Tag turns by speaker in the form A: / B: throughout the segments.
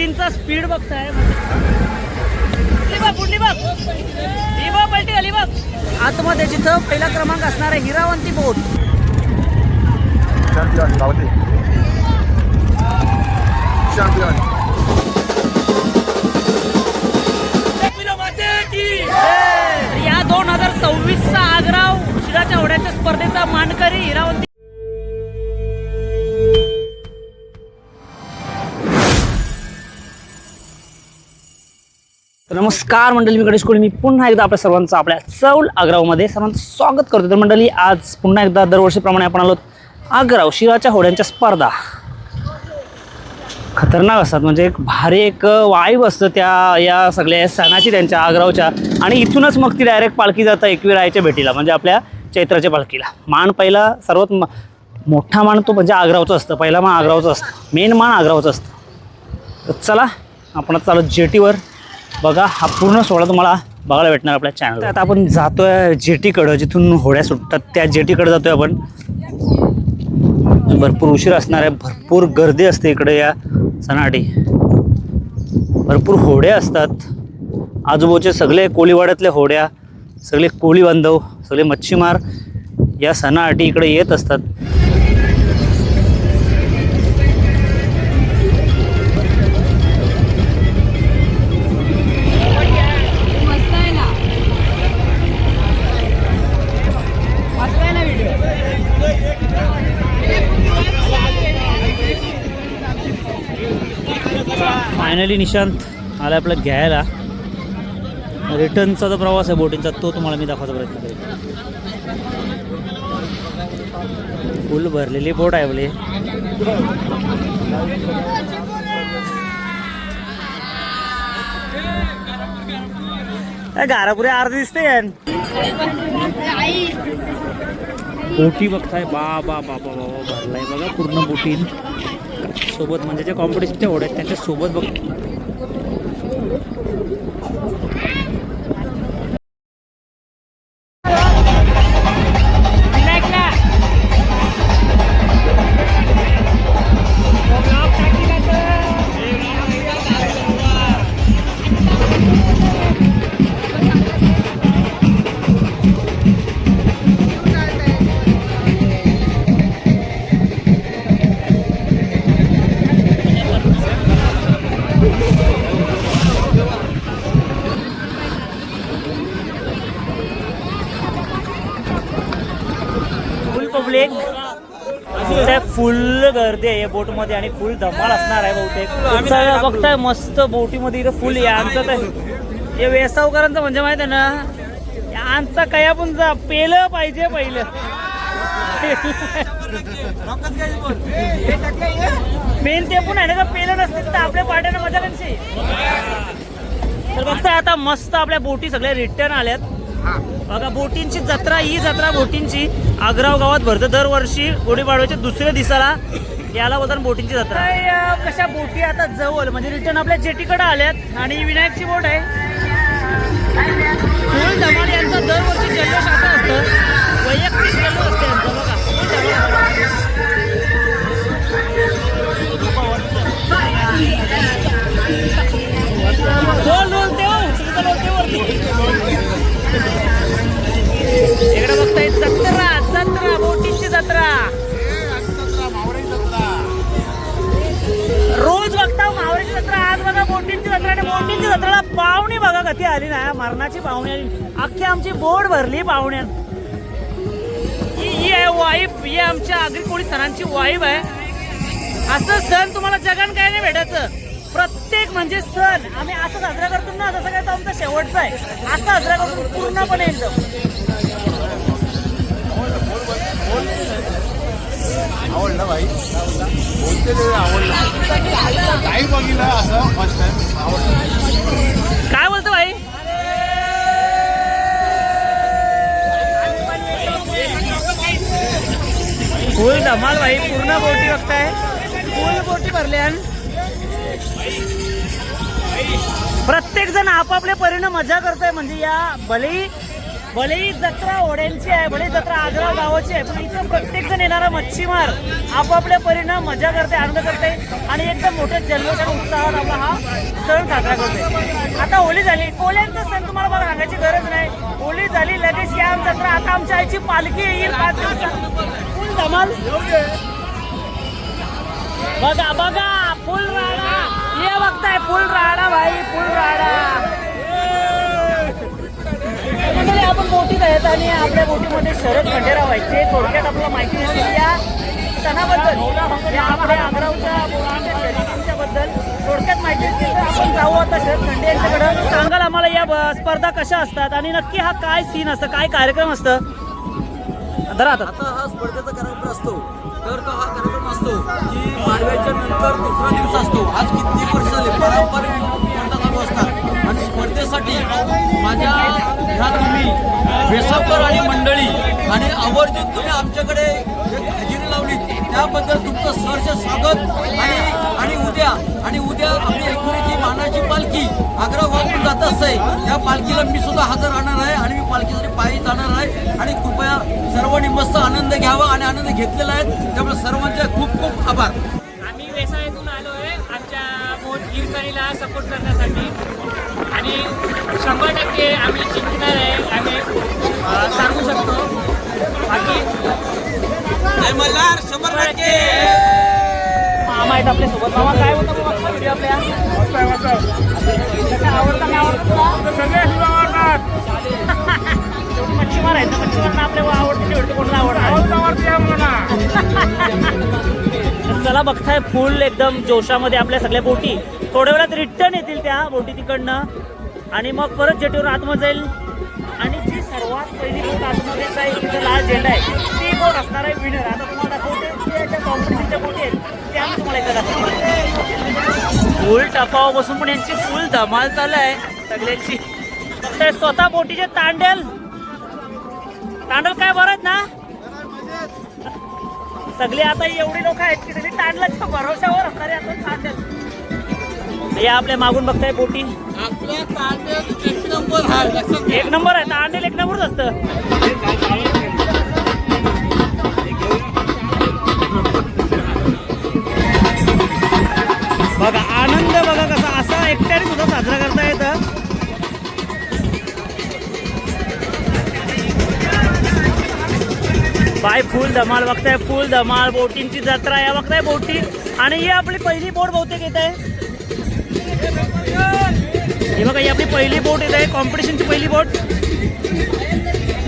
A: बोटींचा स्पीड बघताय. बुडली बघ, ही बघ पलटी झाली बघ. आतमध्ये जिथं पहिला क्रमांक असणार आहे हिरावंती बोट. या 2026चा आग्राव शिराच्या होड्याच्या स्पर्धेचा मानकरी हिरावंती. नमस्कार मंडळी, मी गणेश कोळी. मी पुन्हा एकदा आपल्या सर्वांचं आपल्या चौल आग्रावमध्ये सर्वांचं स्वागत करतो. तर मंडळी, आज पुन्हा एकदा दरवर्षीप्रमाणे आपण आलो आग्राव शिराच्या होड्यांच्या स्पर्धा. खतरनाक असतात, म्हणजे एक भारी एक वाईब असतं त्या या सगळ्या सणाची त्यांच्या आग्रावच्या. आणि इथूनच मग ती डायरेक्ट पालखी जातं एकविरायाच्या भेटीला, म्हणजे आपल्या चैत्राच्या पालखीला. मान पहिला सर्वात मोठा मान तो म्हणजे आग्रावचं असतं. पहिला मान आग्रावचं असतं, मेन मान आग्रावचं असतं. तर चला आपण चालू जेटीवर. बघा, हा पूर्ण सोहळा तुम्हाला बघायला भेटणार आपल्या चॅनलवर. आता आपण जातोय जेटीकडं, जिथून होड्या सुटतात त्या जेटीकडे जातोय आपण. भरपूर उशीर असणार आहे, भरपूर गर्दी असते इकडे या सणासाठी. भरपूर होड्या असतात, आजूबाजूचे सगळे कोळीवाड्यातल्या होड्या, सगळे कोळी बांधव, सगळे मच्छीमार या सणासाठी इकडे येत असतात. फायनली निशांत आला आपलं घ्यायला. रिटर्नचा जो प्रवास आहे बोटींचा तो तुम्हाला मी दाखवायचा प्रयत्न करेन. फुल भरलेली बोट आहे आपली. गारापुरी अर्धी दिसते यार. बोटी बघताय, बाबा बाबा बाबा भरलाय बघा पूर्ण बोटीन सोबत. म्हणजे जे कॉम्पिटिशनच्या होड्या आहेत त्यांच्या सोबत बघ. फुल गर्दी आहे या बोटमध्ये आणि फुल धमाल असणार आहे बहुतेक. बघताय मस्त बोटीमध्ये इथं फुल. यांचं तर हे वेसावकरांचं म्हणजे माहित आहे ना, यांचा कया पण जा पेलं पाहिजे पहिलं. मेन ते पण आहे ना का, पेलं नसते तर आपल्या पाट्यानं मजा कशी. तर बघताय आता मस्त आपल्या बोटी सगळ्या रिटर्न आल्यात. बघा, बोटींची जत्रा, ही जत्रा बोटींची आग्राव गावात भरते दरवर्षी गुढीपाडव्याच्या दुसऱ्या दिवसाला. याला बोलतात बोटींची जत्रा. कशा बोटी आता जवळ म्हणजे रिटर्न आपल्या जेटीकडे आल्यात. आणि विनायकची बोट आहे. फुल धमाल यांचा दरवर्षी जल्लोष असं असतं, वैयक्तिक जल्लोष असते यांचा. बघा इकडे बघताय जत्रा, जत्रा बोटींची जत्रा. रोज बघता मावळीची जत्रा, आज बघा बोटींची जत्रा. आणि बोटींची जत्रेला पाहुणी बघा कधी आली ना, मरणाची पाहुणी आली. अख्खी आमची बोट भरली पाहुण्या. ही आहे वाईब, ही आमच्या आगरी कोळी सणांची वाईब आहे. असं सण तुम्हाला जगान काय नाही भेटायचं. प्रत्येक म्हणजे सण आम्ही असं साजरा करतो ना, जसं काय तो आमचा शेवटचा आहे असं साजरा करतो पूर्णपणे एकदम.
B: आवडलं भाई, बोलते ते आवडलं. काही बघितलं असं फर्स्ट टाइम आवडलं.
A: काय बोलतो भाई? फुल धमाल भाई, पूर्ण बोटी बघताय, फुल बोटी भरल्या. प्रत्येक जण आपापल्या परीने मजा करतोय. म्हणजे या भलेही भलेही जत्रा ओढ्यांची आहे, भले जत्रा आग्रा गावाची आहे, पण इथं प्रत्येक जण येणारा मच्छीमार आपापल्या परीने मजा करते, आनंद करते आणि एकदम मोठ्या जल्लोष आणि उत्साहात आपला हा सण साजरा करते. आता होळी झाली, कोल्यांचा सण तुम्हाला मला सांगायची गरज नाही. होळी झाली लगेच या जत्रा. आता आमच्या आईची पालखी येईल 5 दिवसात. फुल धमाल. बघा बघा फुल राडा, हे बघताय फुल राडा भाई, फुल राडा. आपण बोटीत आहेत आणि आपल्या बोटीमध्ये शरद खंडेराव व्हायचे. थोडक्यात आपल्याला माहिती नसते या सणाबद्दल, या आपल्या आग्रावच्या बोटीच्या शर्यतींच्या बद्दल थोडक्यात माहिती असते. तर आपण जाऊ आता शरद खंडे यांच्याकडं. सांगाल आम्हाला या स्पर्धा कशा असतात आणि नक्की हा काय सीन असतं, काय कार्यक्रम असतं?
C: आता हा स्पर्धेचा कार्यक्रम असतो, तर तो हा कार्यक्रम असतो की मालव्याच्या नंतर दुसरा दिवस असतो. आज किती वर्ष झाले पारंपरिक स्पर्धा चालू असतात आणि स्पर्धेसाठी माझ्या ह्या तुम्ही वेसावकर आणि मंडळी आणि आवर्जून तुम्ही आमच्याकडे एक हजेरी लावली त्याबद्दल तुमचं सहर्ष स्वागत. आणि उद्या आपली एकविरेची मानाची पालखी आग्रा वाहून जात असते. त्या पालखीला मी सुद्धा हजर राहणार आहे आणि मी पालखीसाठी पायी जाणार आहे. आणि कृपया सर्वांनी मस्त आनंद घ्यावा आणि आनंद घेतलेला आहे, त्यामुळे सर्वांचे खूप खूप आभार.
D: आम्ही वेसाळ्यातून आलो आहे आमच्या बोट गिरकणीला सपोर्ट करण्यासाठी आणि 100% आम्ही जिंकणार आहे, आम्ही सांगू शकतो. बाकी
A: मामा आहेत आपल्या सोबत. मामा काय होतं व्हिडिओ आपल्या आवडता नाही आवडतं शेवटी मच्छीमार आहेत ना, मच्छीमारांना आपल्या आवडते शेवटी कोणाला आवडतं. चला बघताय फुल एकदम जोशामध्ये आपल्या सगळ्या बोटी थोड्या वेळात रिटर्न येतील त्या बोटी तिकडनं आणि मग परत जेटीवर आतमध्ये जाईल. आणि जी सर्वात पहिली बोट आतमध्ये जाईल तिथं लाल झेंडा आहे ती बोट असणार आहे विनर. आता तुम्हाला दाखवते ज्या कॉम्पिटिशनच्या बोटी आहेत त्या मी तुम्हाला एकदा दाखवतो. फुल टपाव बसून पण यांची फुल धमाल चालू आहे सगळ्यांची. फक्त स्वतः बोटीचे तांडेल काय बरं आहेत ना सगळे. आता एवढी लोक आहेत की सगळी तांडलाच्या भरोशावर असणारे आता तांडेल. या आपल्या मागून बघताय बोटी
C: आपल्या तांडेल एक नंबर आहे,
A: एक नंबर आहे. तांडेल एक नंबरच असतं. बघा आनंद बघा कसा असा एकट्याने सुद्धा साजरा करता येतं. बाय फुल धमाल बघताय, फुल धमाल. बोटींची जत्रा या बघताय बोटी. आणि ही आपली पहिली बोट बहुतेक येत आहे. ही बघा ही आपली पहिली बोट येत आहे, कॉम्पिटिशनची पहिली बोट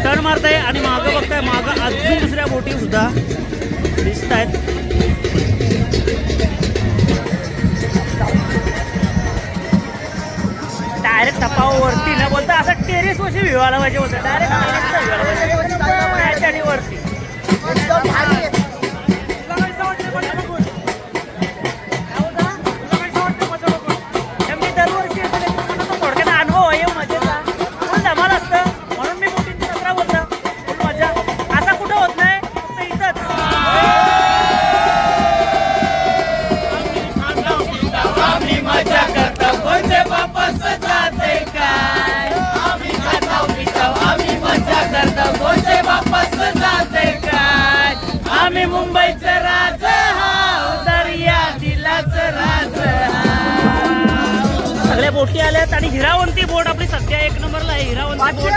A: टर्न मारत आहे. आणि मागं बघताय, मागं अजून दुसऱ्या बोटी सुद्धा दिसत आहेत. डायरेक्ट टपावरती न बोलता असं टेरेस वरती विवाला पाहिजे होतं. डायरेक्ट टेरेसचा विवाला पाहिजे आणि वरती. दरवर्षी थोडक्यात अनुभव आहे मजेचा. फुल धमाल असतं म्हणून मी बोटींची जत्रा बोलतो. फुल मजा असं कुठं होत नाही, फक्त इथंच.
D: आम्ही मजा करतो कोणते वापस जाते काय. आम्ही खाताव पिताव आम्ही मजा करतो कोणते वापस जाते काय. आम्ही मुंबईचं राज हाव दर्या दिलाच राज हाव.
A: सगळ्या बोटी आल्यात आणि हिरावंती बोट आपली सध्या एक नंबरला आहे. हिरावंती बोट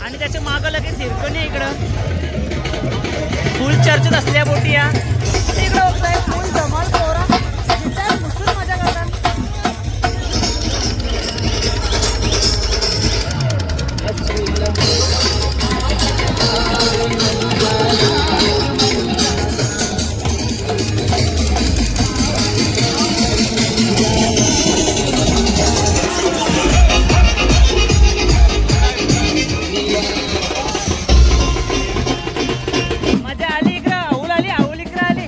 A: आणि त्याच्या मागं लगेच हिरकणी आहे इकडं. फुल चर्चेत असल्या बोटी या इकडं बघताय. फुल धमाल पोरा घुसून मजा करतात. मजा आली इकडं. आऊल आली, आऊल इकडं आली.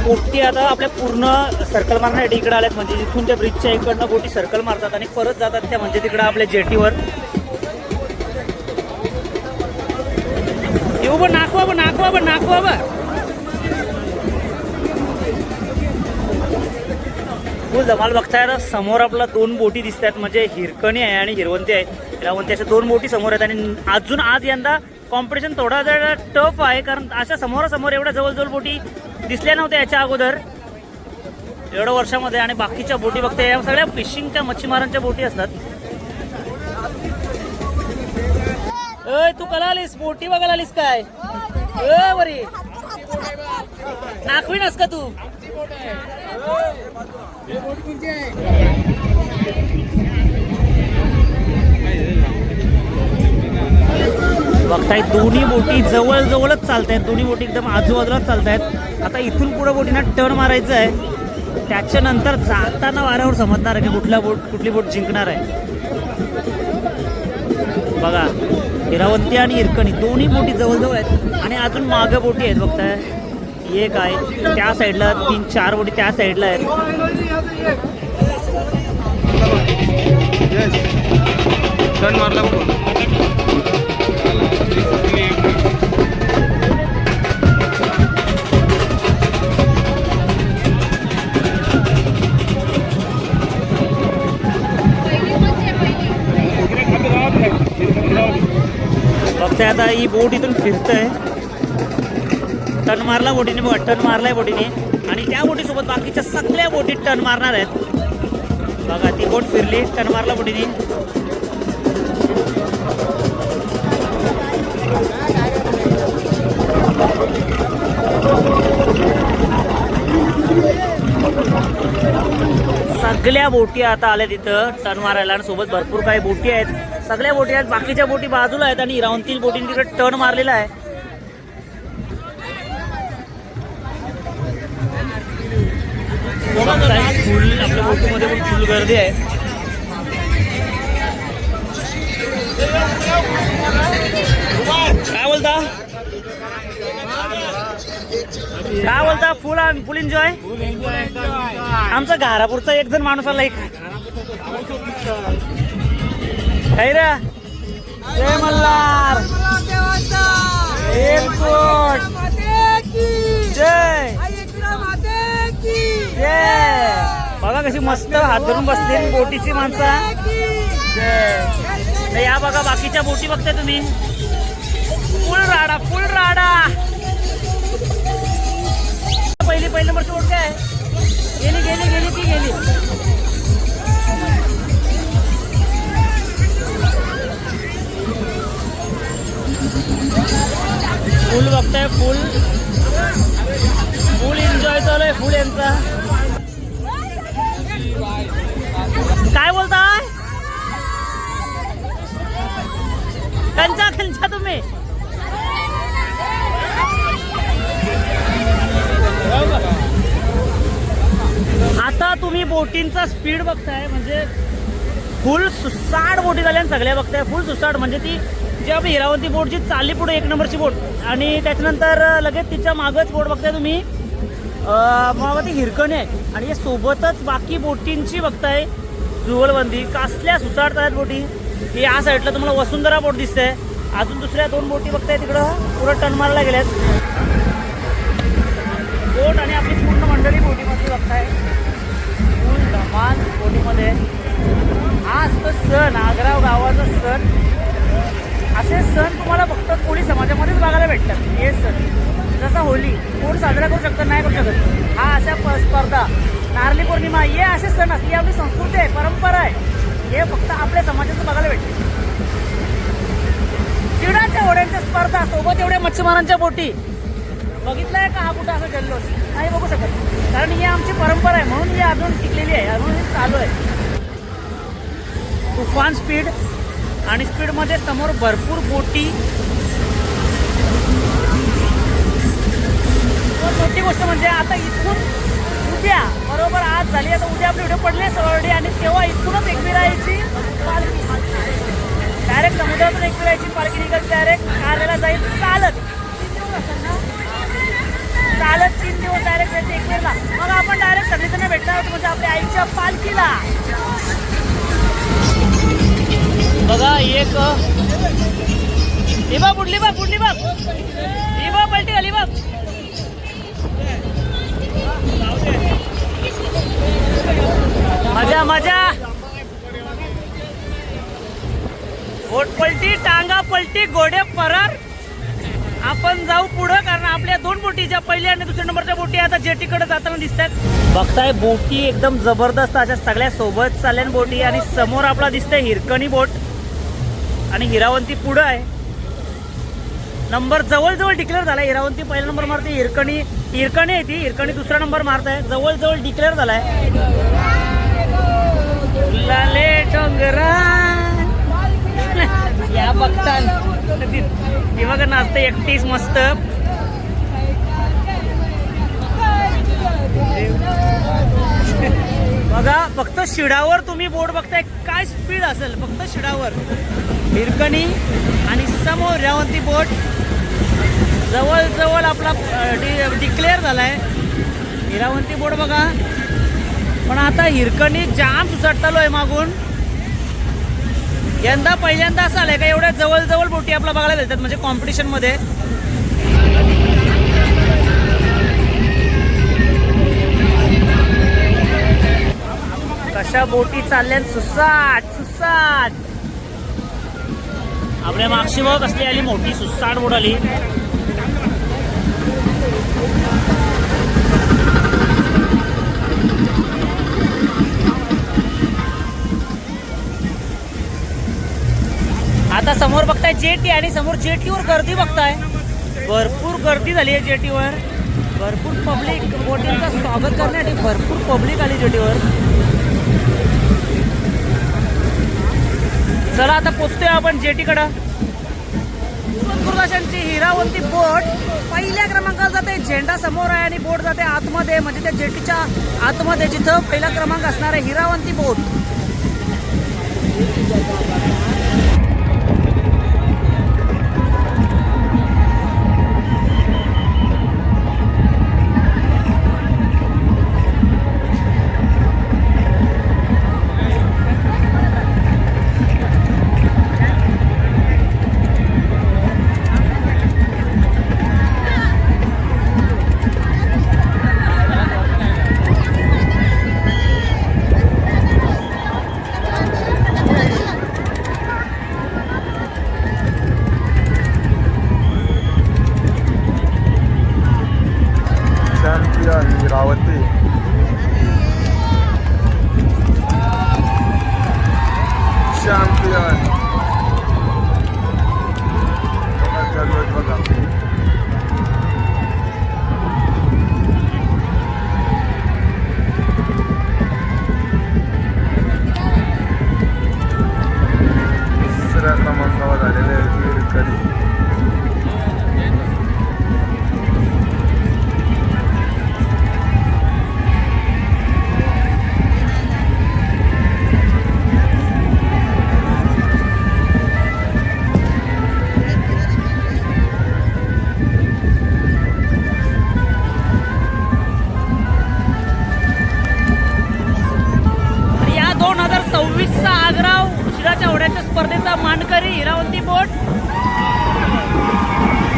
A: बोटी आता आपल्या पूर्ण सर्कल मारण्यासाठी इकडे आल्यात, म्हणजे जिथून त्या ब्रिजच्या इकडनं बोटी सर्कल मारतात आणि परत जातात त्या म्हणजे तिकडं आपल्या जेटीवर. येऊ बा नाकवा बा नाकवा बा नाकवा बा. फुल धमाल बघताय. आता समोर आपला 2 बोटी दिसत आहेत, म्हणजे हिरकणी आहे आणि हिरवंती आहे. हिरवंती अशा 2 बोटी समोर आहेत आणि अजून आज यंदा कॉम्पिटिशन थोडा जरा टफ आहे, कारण अशा समोरासमोर एवढ्या जवळ बोटी दिसल्या नव्हत्या याच्या अगोदर एवढ्या वर्षामध्ये. आणि बाकीच्या बोटी बघते या सगळ्या फिशिंगच्या मच्छीमारांच्या बोटी असतात. अय तू कला आलीस बोटी बघायला आलीस काय? बरी नाखवीनस का तू? बघताय दोन्ही बोटी जवळच चालत आहेत. दोन्ही बोटी एकदम आजूबाजूलाच चालत आहेत. आता इथून पुढे बोटींना टर्न मारायचं आहे, त्याच्यानंतर जाताना वाऱ्यावर समजणार आहे की कुठली बोट जिंकणार आहे. बघा हिरावंती आणि हिरकणी दोन्ही बोटी जवळजवळ आहेत आणि अजून मागं बोटी आहेत. बघताय एक आहे त्या साईडला, 3-4 बोटी त्या साईडला आहेत.
B: टर्न मारला
A: बघताय आता ही बोट इथून फिरतंय. टर्न मारला बोटीने, बघा टर्न मारलाय बोटीने आणि त्या बोटीसोबत बाकीच्या सगळ्या बोटी टर्न मारणार आहेत. बघा ती बोट फिरली, टर्न मारला बोटीने. सगळ्या बोटी आता आल्या तिथं टर्न मारायला आणि सोबत भरपूर काही बोटी आहेत. सगळ्या बोटी आहेत, बाकीच्या बोटी बाजूला आहेत आणि हिरावंती बोटीने तिकडे टर्न मारलेला आहे. फुल आपल्या बोटीमध्ये पण फुल गर्दी आहे. काय बोलता काय बोलता? फुल एन्जॉय. आमचा घारापूरचा एक जण माणूस आला, एक काय रे? जय मल्हार, जय जय. बघा कशी मस्त हात धरून बसली बोटीची माणसं. जय. या बघा बाकीच्या बोटी बघताय तुम्ही, फुल राडा फुल राडा. पहिली नंबरची बोट काय गेली ती गेली. फुल बघताय, फुल एन्जॉय चालू आहे फुल यांचा. काय बोलताय? कंचा तुम्ही आता तुम्ही बोटींचा स्पीड बघताय, म्हणजे फुल सुसाट बोटी झाल्या सगळ्या बघताय. फुल सुसाट म्हणजे ती जी आपली हिरावंती बोट जी चालली पुढे 1 नंबरची बोट आणि त्याच्यानंतर लगेच तिच्या मागच बोट बघताय तुम्ही, मग ती हिरकणी आहे आणि या सोबतच बाकी बोटींची बघताय जुगलबंदी. कसल्या सुसाट आहेत बोटी. ही या साईडला तुम्हाला वसुंधरा बोट दिसते. अजून दुसऱ्या 2 बोटी बघताय तिकडं पुढं टर्न मारायला गेल्यात. बोट आणि आपली पूर्ण मंडळी बोटीमध्ये बघताय. फुल धमाल बोटीमध्ये. हा असतो सण, आग्रा गावाचा सण. असे सण तुम्हाला फक्त कोळी समाजामध्येच बघायला भेटतात. हे सण जसा होली कोण साजरा करू शकतं, नाही करू शकत. हा अशा स्पर्धा, नारळी पौर्णिमा, हे असे सण असते. आपली संस्कृती आहे, परंपरा आहे. हे फक्त आपल्या समाजाचं बघायला भेटते. चिडाच्या होड्यांच्या स्पर्धा, सोबत एवढ्या मच्छीमारांच्या बोटी. बघितलंय का हा कुठं असं जल्लोष? नाही बघू शकत, कारण ही आमची परंपरा आहे म्हणून ही अजून टिकलेली आहे, अजून ही चालू आहे. तुफान स्पीड आणि स्पीडमध्ये समोर भरपूर बोटी. मोठी गोष्ट म्हणजे आता इथून उद्या बरोबर आज झाली, आता उद्या आपले व्हिडिओ पडले सवरडी आणि तेव्हा इथूनच एकविरायची पालखी डायरेक्ट समुद्रातून एकविरायची पालखी निघाल डायरेक्ट कारलेला जाईल चालत. 3 दिवस आज डायरेक्ट जायचं एकवीरला. मग आपण डायरेक्ट सगळीजण भेटणार आहोत म्हणजे आपल्या आईच्या पालखीला. बघा एक बघ पुढली बघ ही बघ पलटी आली बघ. मजा मजा. बोट पलटी, टांगा पलटी, घोडे फरार. आपण जाऊ पुढं कारण आपल्या 2 बोटी ज्या पहिल्या आणि दुसऱ्या नंबरच्या बोटी आता जेटीकडे जाताना दिसतात. बघताय बोटी एकदम जबरदस्त अशा सगळ्या सोबत चालल्या बोटी. आणि समोर आपला दिसतंय हिरकणी बोट आणि हिरावंती पुढं आहे. नंबर जवळजवळ डिक्लेअर झालाय. हिरावंती पहिला नंबर मारते, हिरकणी आहे ती, हिरकणी दुसरा नंबर मारत आहे. जवळजवळ डिक्लेअर झालाय. लाले डोंगरा या बघतान हे बघा नाचते एकटीच मस्त. बघा फक्त शिडावर तुम्ही बोट बघताय काय स्पीड असेल. फक्त शिडावर हिरकणी आणि समोर हिरावंती बोट. जवळजवळ आपला डिक्लेअर झालाय हिरावंती बोट बघा. पण आता हिरकणी जाम सुसाट चालू आहे मागून. यंदा पहिल्यांदा असं आलंय का एवढ्या जवळजवळ बोटी आपला बघायला भेटतात म्हणजे कॉम्पिटिशन मध्ये. कशा बोटी चालल्या सुसाट सुसाट. आपल्या मागशी बघ कसली आली मोठी सुसाट बोट आली. आता समोर बघताय जेटी आणि समोर जेटीवर गर्दी बघताय. भरपूर गर्दी झाली आहे जेटीवर. भरपूर पब्लिक बोटींचं स्वागत करण्यासाठी भरपूर पब्लिक आली जेटीवर. चला आता पोचतोय आपण जेटीकडं. गुरुदाशांची हिरावंती बोट पहिल्या क्रमांकाला जाते. झेंडा समोर आहे आणि बोट जाते आतमध्ये म्हणजे त्या जेटीच्या आतमध्ये जिथं पहिला क्रमांक असणार आहे हिरावंती बोट.
B: हिरावती चॅम्पियन बघा. तिसऱ्या क्रमांकावर आलेले हिरकणी.
A: स्पर्धेचा मानकरी हिरावंती बोट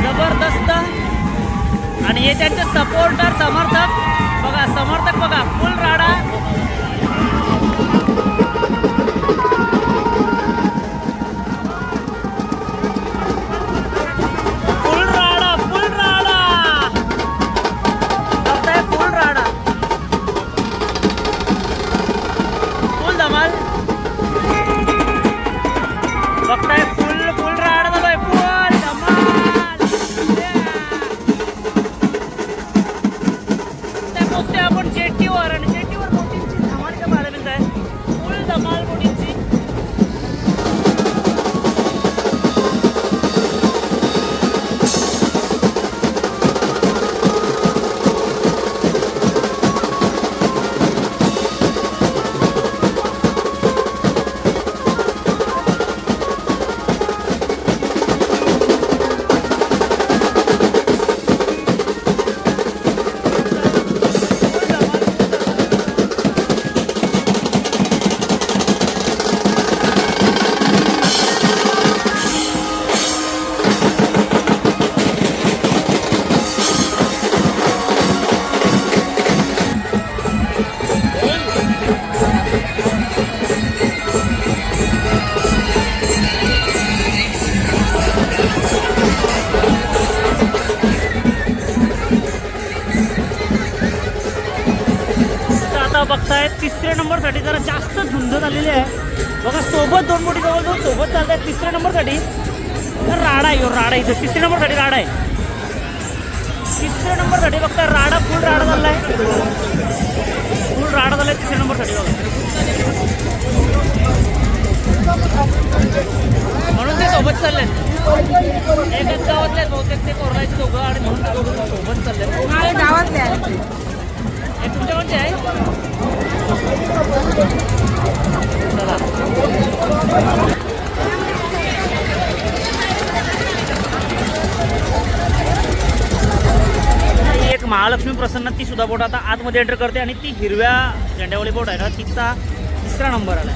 A: जबरदस्त. आणि हे त्यांचे सपोर्टर समर्थक बघा फुल राडा. फुल राडा बघताय. फुल राडा फुल धमाल बघताय. फुल राडा झालोय. फुल धमाल. पोचतोय आपण जेटीवर आणि जेटीवर बोटींची बघताय 3ऱ्या नंबरसाठी जरा जास्त धुंद झालेली आहे बघा. सोबत 2 बोटी जवळजवळ सोबत चालत आहेत 3ऱ्या नंबरसाठी. तर राडा आहे, राडा इथं 3ऱ्या नंबरसाठी राडा आहे. 3ऱ्या नंबरसाठी बघताय राडा, फुल राडा झाला आहे, फुल राडा झाला आहे 3ऱ्या नंबरसाठी बघा. म्हणून ते सोबत चालले एकच गावातले आहेत बहुतेक ते कोरलायचे दोघं आणि म्हणून ते दोघं सोबत चालले.
E: गावातले आहे
A: हे तुमच्या कोणचे आहे? चला एक महालक्ष्मी प्रसन्न ती सुद्धा बोट आता आतमध्ये एंटर करते आणि ती हिरव्या झेंड्यावाली बोट आहे ना तिचा 3रा नंबर आला.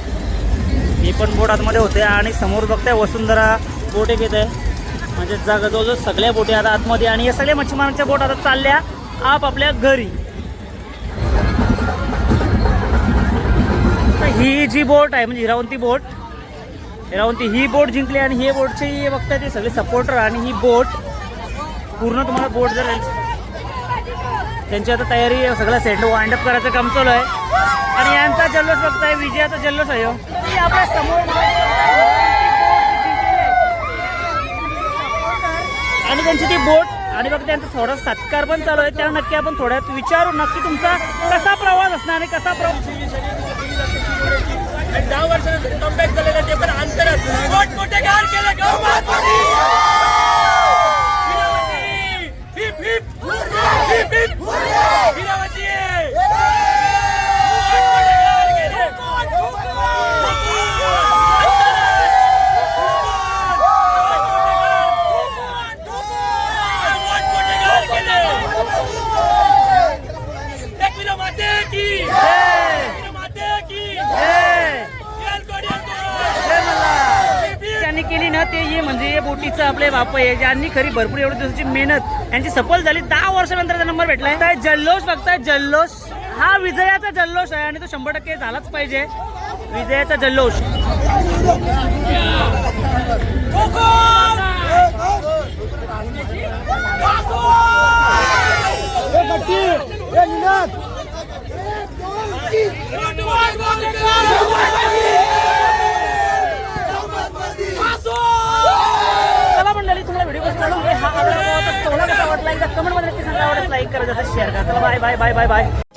A: ही पण बोट आतमध्ये होते आणि समोर बघताय वसुंधरा बोट एक येत आहे. म्हणजे जागा जवळजवळ सगळ्या बोटी आता आतमध्ये आणि या सगळ्या मच्छीमारांच्या बोट आता चालल्या आपल्या घरी. ही जी बोट आहे म्हणजे हिरावंती बोट, हिरावंती ही बोट जिंकली आणि ही बोटची बघताय ते सगळे सपोर्टर आणि ही बोट पूर्ण तुम्हाला बोट जर त्यांची आता तयारी सगळं सेट वाइंड अप करायचं काम चालू आहे. आणि यांचा जल्लोष बघताय, विजयाचा जल्लोष आहे आपल्या समोर आणि त्यांची ती बोट आणि बघ त्यांचा थोडा सत्कार पण चालू आहे. त्या नक्की आपण थोड्यात विचारू नक्की तुमचा कसा प्रवास असणार आणि कसा प्रवास
D: 10 वर्षानंतर कमबॅक झालेला ते पण अंतरात मोठमोठे गार केले
A: त्यांनी केली ना ते ये म्हणजे हे बोटीचं आपले बाप आहे ज्यांनी खरी भरपूर एवढी दिवसाची मेहनत यांची सफल झाली. 10 वर्षानंतर नंबर भेटलाय. तर जल्लोष बघताय, जल्लोष हा विजयाचा जल्लोष आहे आणि तो 100% झालाच पाहिजे. विजयाचा जल्लोष चला मंडळी, तुम्हाला व्हिडिओ कसा वाटला, हा आपला कसा वाटला एकदा कमेंट मध्ये नक्की सांगा. आवडत लाईक करा, जसं शेअर करा. चला bye bye bye bye bye.